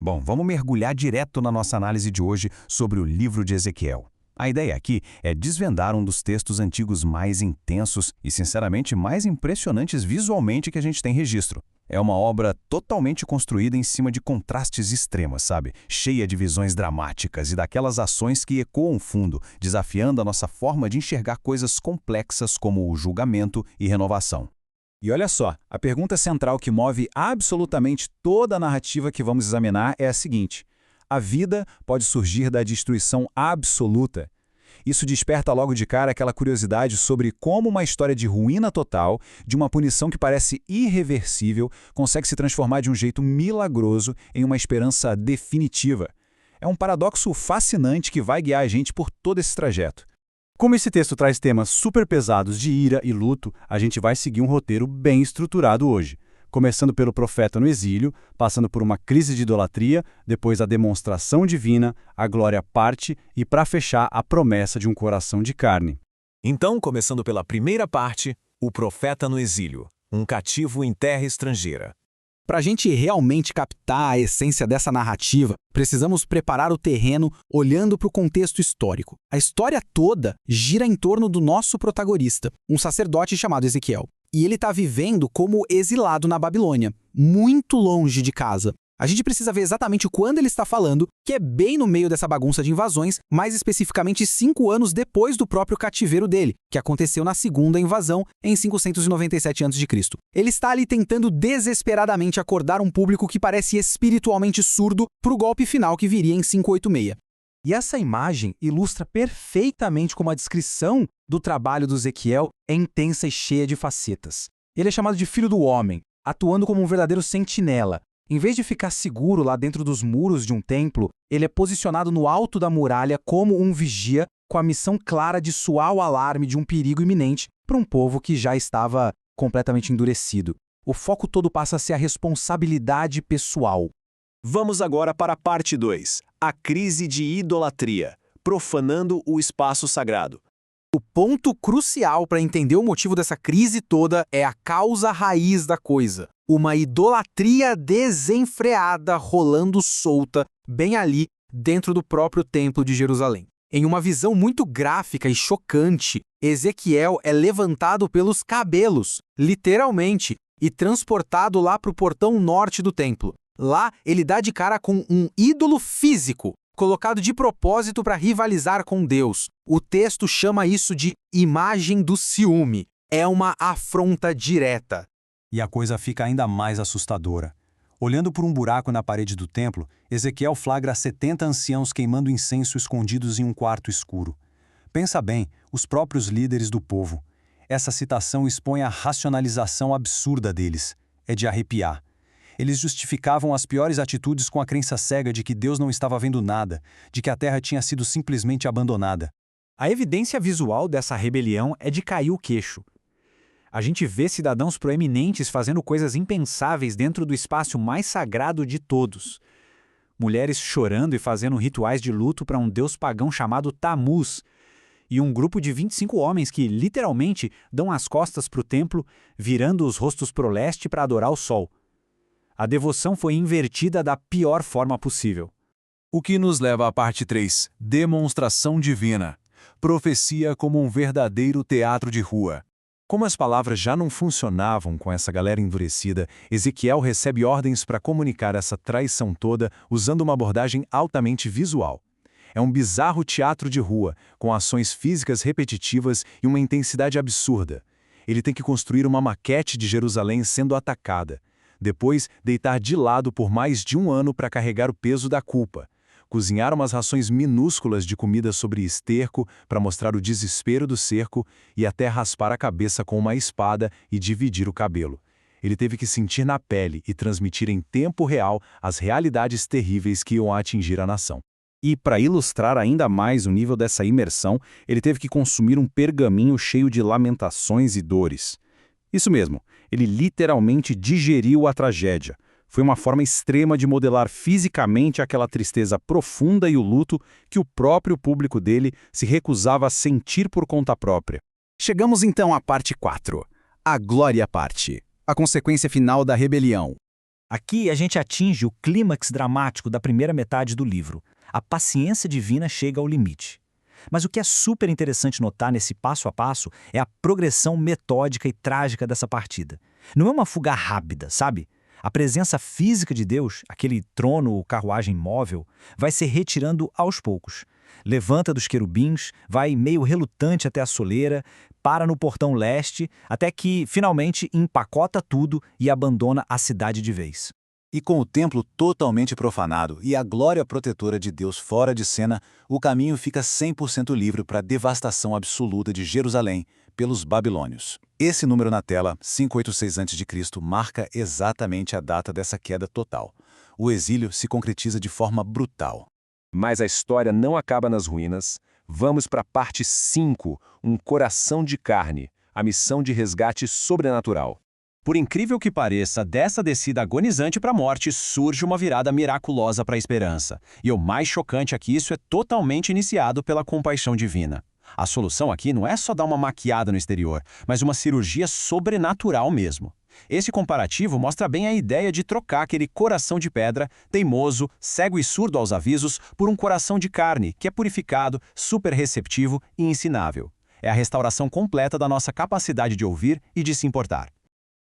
Bom, vamos mergulhar direto na nossa análise de hoje sobre o livro de Ezequiel. A ideia aqui é desvendar um dos textos antigos mais intensos e, sinceramente, mais impressionantes visualmente que a gente tem registro. É uma obra totalmente construída em cima de contrastes extremos, sabe? Cheia de visões dramáticas e daquelas ações que ecoam fundo, desafiando a nossa forma de enxergar coisas complexas como o julgamento e renovação. E olha só, a pergunta central que move absolutamente toda a narrativa que vamos examinar é a seguinte: a vida pode surgir da destruição absoluta? Isso desperta logo de cara aquela curiosidade sobre como uma história de ruína total, de uma punição que parece irreversível, consegue se transformar de um jeito milagroso em uma esperança definitiva. É um paradoxo fascinante que vai guiar a gente por todo esse trajeto. Como esse texto traz temas super pesados de ira e luto, a gente vai seguir um roteiro bem estruturado hoje. Começando pelo profeta no exílio, passando por uma crise de idolatria, depois a demonstração divina, a glória parte e, para fechar, a promessa de um coração de carne. Então, começando pela primeira parte, o profeta no exílio, um cativo em terra estrangeira. Para a gente realmente captar a essência dessa narrativa, precisamos preparar o terreno olhando para o contexto histórico. A história toda gira em torno do nosso protagonista, um sacerdote chamado Ezequiel. E ele está vivendo como exilado na Babilônia, muito longe de casa. A gente precisa ver exatamente quando ele está falando, que é bem no meio dessa bagunça de invasões, mais especificamente 5 anos depois do próprio cativeiro dele, que aconteceu na segunda invasão, em 597 a.C. Ele está ali tentando desesperadamente acordar um público que parece espiritualmente surdo para o golpe final que viria em 586. E essa imagem ilustra perfeitamente como a descrição do trabalho do Ezequiel é intensa e cheia de facetas. Ele é chamado de filho do homem, atuando como um verdadeiro sentinela. Em vez de ficar seguro lá dentro dos muros de um templo, ele é posicionado no alto da muralha como um vigia, com a missão clara de soar o alarme de um perigo iminente para um povo que já estava completamente endurecido. O foco todo passa a ser a responsabilidade pessoal. Vamos agora para a parte 2, a crise de idolatria, profanando o espaço sagrado. O ponto crucial para entender o motivo dessa crise toda é a causa raiz da coisa. Uma idolatria desenfreada rolando solta, bem ali, dentro do próprio Templo de Jerusalém. Em uma visão muito gráfica e chocante, Ezequiel é levantado pelos cabelos, literalmente, e transportado lá para o portão norte do templo. Lá, ele dá de cara com um ídolo físico, colocado de propósito para rivalizar com Deus. O texto chama isso de imagem do ciúme. É uma afronta direta. E a coisa fica ainda mais assustadora. Olhando por um buraco na parede do templo, Ezequiel flagra 70 anciãos queimando incenso escondidos em um quarto escuro. Pensa bem, os próprios líderes do povo. Essa citação expõe a racionalização absurda deles. É de arrepiar. Eles justificavam as piores atitudes com a crença cega de que Deus não estava vendo nada, de que a terra tinha sido simplesmente abandonada. A evidência visual dessa rebelião é de cair o queixo. A gente vê cidadãos proeminentes fazendo coisas impensáveis dentro do espaço mais sagrado de todos. Mulheres chorando e fazendo rituais de luto para um deus pagão chamado Tammuz, e um grupo de 25 homens que, literalmente, dão as costas para o templo, virando os rostos para o leste para adorar o sol. A devoção foi invertida da pior forma possível. O que nos leva à parte 3, demonstração divina. Profecia como um verdadeiro teatro de rua. Como as palavras já não funcionavam com essa galera endurecida, Ezequiel recebe ordens para comunicar essa traição toda usando uma abordagem altamente visual. É um bizarro teatro de rua, com ações físicas repetitivas e uma intensidade absurda. Ele tem que construir uma maquete de Jerusalém sendo atacada. Depois, deitar de lado por mais de 1 ano para carregar o peso da culpa. Cozinhar umas rações minúsculas de comida sobre esterco para mostrar o desespero do cerco e até raspar a cabeça com uma espada e dividir o cabelo. Ele teve que sentir na pele e transmitir em tempo real as realidades terríveis que iam atingir a nação. E, para ilustrar ainda mais o nível dessa imersão, ele teve que consumir um pergaminho cheio de lamentações e dores. Isso mesmo, ele literalmente digeriu a tragédia. Foi uma forma extrema de modelar fisicamente aquela tristeza profunda e o luto que o próprio público dele se recusava a sentir por conta própria. Chegamos então à parte 4. A glória parte. A consequência final da rebelião. Aqui a gente atinge o clímax dramático da primeira metade do livro. A paciência divina chega ao limite. Mas o que é super interessante notar nesse passo a passo é a progressão metódica e trágica dessa partida. Não é uma fuga rápida, sabe? A presença física de Deus, aquele trono ou carruagem móvel, vai se retirando aos poucos. Levanta dos querubins, vai meio relutante até a soleira, para no portão leste, até que, finalmente, empacota tudo e abandona a cidade de vez. E com o templo totalmente profanado e a glória protetora de Deus fora de cena, o caminho fica 100% livre para a devastação absoluta de Jerusalém pelos babilônios. Esse número na tela, 586 a.C., marca exatamente a data dessa queda total. O exílio se concretiza de forma brutal. Mas a história não acaba nas ruínas. Vamos para a parte 5, um coração de carne, a missão de resgate sobrenatural. Por incrível que pareça, dessa descida agonizante para a morte surge uma virada miraculosa para a esperança. E o mais chocante é que isso é totalmente iniciado pela compaixão divina. A solução aqui não é só dar uma maquiada no exterior, mas uma cirurgia sobrenatural mesmo. Esse comparativo mostra bem a ideia de trocar aquele coração de pedra, teimoso, cego e surdo aos avisos, por um coração de carne, que é purificado, super receptivo e ensinável. É a restauração completa da nossa capacidade de ouvir e de se importar.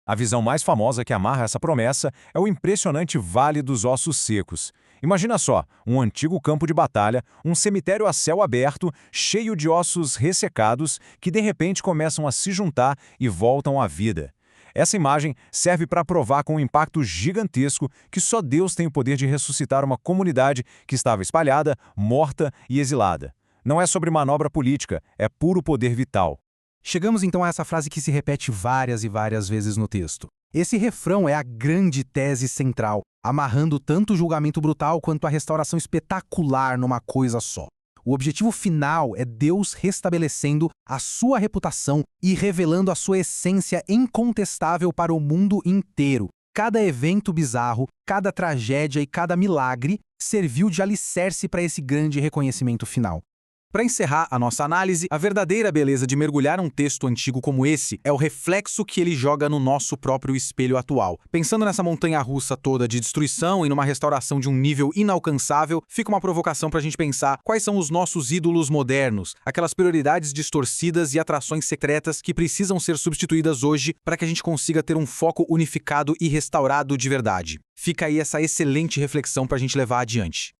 A visão mais famosa que amarra essa promessa é o impressionante Vale dos Ossos Secos. Imagina só, um antigo campo de batalha, um cemitério a céu aberto, cheio de ossos ressecados, que de repente começam a se juntar e voltam à vida. Essa imagem serve para provar com um impacto gigantesco que só Deus tem o poder de ressuscitar uma comunidade que estava espalhada, morta e exilada. Não é sobre manobra política, é puro poder vital. Chegamos então a essa frase que se repete várias e várias vezes no texto. Esse refrão é a grande tese central, amarrando tanto o julgamento brutal quanto a restauração espetacular numa coisa só. O objetivo final é Deus restabelecendo a sua reputação e revelando a sua essência incontestável para o mundo inteiro. Cada evento bizarro, cada tragédia e cada milagre serviu de alicerce para esse grande reconhecimento final. Para encerrar a nossa análise, a verdadeira beleza de mergulhar um texto antigo como esse é o reflexo que ele joga no nosso próprio espelho atual. Pensando nessa montanha-russa toda de destruição e numa restauração de um nível inalcançável, fica uma provocação para a gente pensar quais são os nossos ídolos modernos, aquelas prioridades distorcidas e atrações secretas que precisam ser substituídas hoje para que a gente consiga ter um foco unificado e restaurado de verdade. Fica aí essa excelente reflexão para a gente levar adiante.